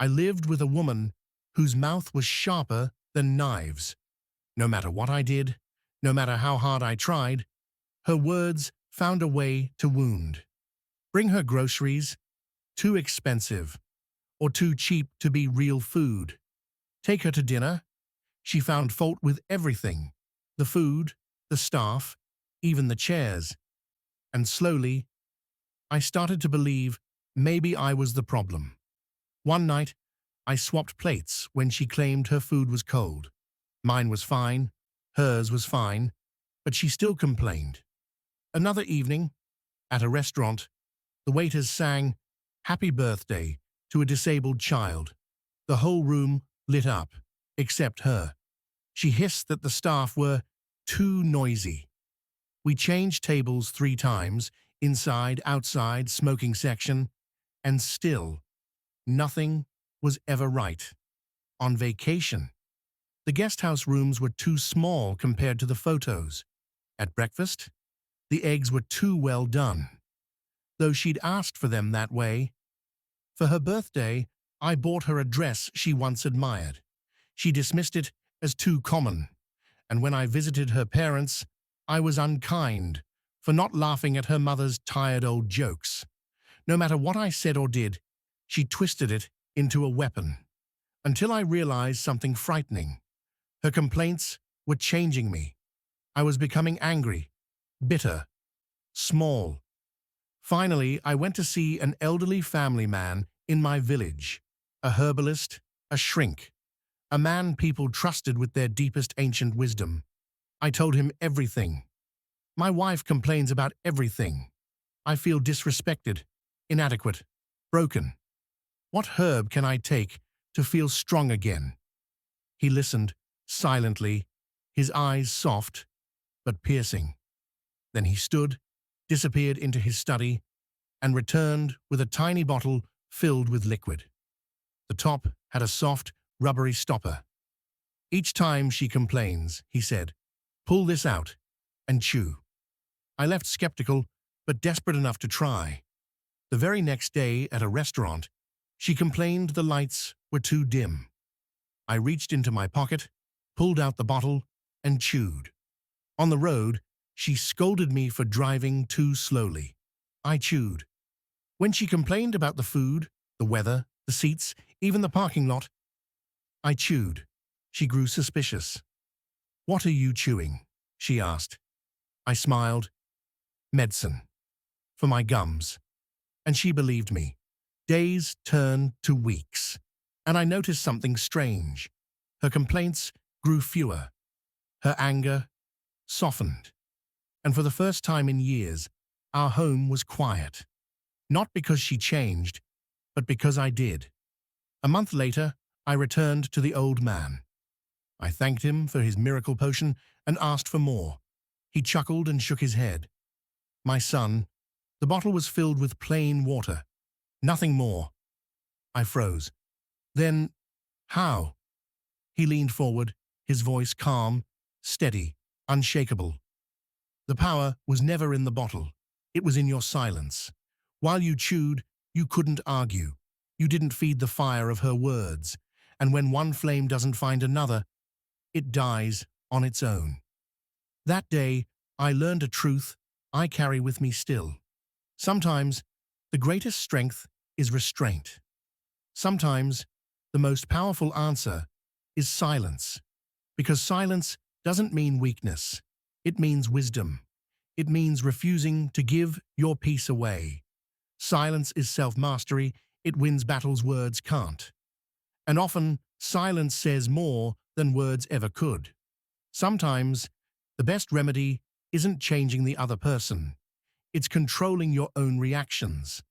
I lived with a woman whose mouth was sharper than knives. No matter what I did, no matter how hard I tried, her words found a way to wound. Bring her groceries, too expensive, or too cheap to be real food. Take her to dinner, she found fault with everything, the food, the staff, even the chairs. And slowly, I started to believe maybe I was the problem. One night, I swapped plates when she claimed her food was cold. Mine was fine, hers was fine, but she still complained. Another evening, at a restaurant, the waiters sang "Happy Birthday" to a disabled child. The whole room lit up, except her. She hissed that the staff were too noisy. We changed tables 3 times, inside, outside, smoking section, and still, nothing was ever right. On vacation, the guesthouse rooms were too small compared to the photos. At breakfast, the eggs were too well done, though she'd asked for them that way. For her birthday, I bought her a dress she once admired. She dismissed it as too common, and when I visited her parents, I was unkind for not laughing at her mother's tired old jokes. No matter what I said or did, she twisted it into a weapon, until I realized something frightening. Her complaints were changing me. I was becoming angry, bitter, small. Finally, I went to see an elderly family man in my village, a herbalist, a shrink, a man people trusted with their deepest ancient wisdom. I told him everything. My wife complains about everything. I feel disrespected, inadequate, broken. What herb can I take to feel strong again? He listened, silently, his eyes soft but piercing. Then he stood, disappeared into his study, and returned with a tiny bottle filled with liquid. The top had a soft, rubbery stopper. Each time she complains, he said, pull this out and chew. I left skeptical, but desperate enough to try. The very next day at a restaurant, she complained the lights were too dim. I reached into my pocket, pulled out the bottle, and chewed. On the road, she scolded me for driving too slowly. I chewed. When she complained about the food, the weather, the seats, even the parking lot, I chewed. She grew suspicious. What are you chewing? She asked. I smiled. Medicine. For my gums. And she believed me. Days turned to weeks, and I noticed something strange. Her complaints grew fewer. Her anger softened. And for the first time in years, our home was quiet. Not because she changed, but because I did. A month later, I returned to the old man. I thanked him for his miracle potion and asked for more. He chuckled and shook his head. My son, the bottle was filled with plain water. Nothing more. I froze. Then, how? He leaned forward, his voice calm, steady, unshakable. The power was never in the bottle. It was in your silence. While you chewed, you couldn't argue. You didn't feed the fire of her words. And when one flame doesn't find another, it dies on its own. That day, I learned a truth I carry with me still. Sometimes, the greatest strength is restraint. Sometimes, the most powerful answer is silence. Because silence doesn't mean weakness. It means wisdom. It means refusing to give your peace away. Silence is self-mastery. It wins battles words can't. And often, silence says more than words ever could. Sometimes, the best remedy isn't changing the other person. It's controlling your own reactions.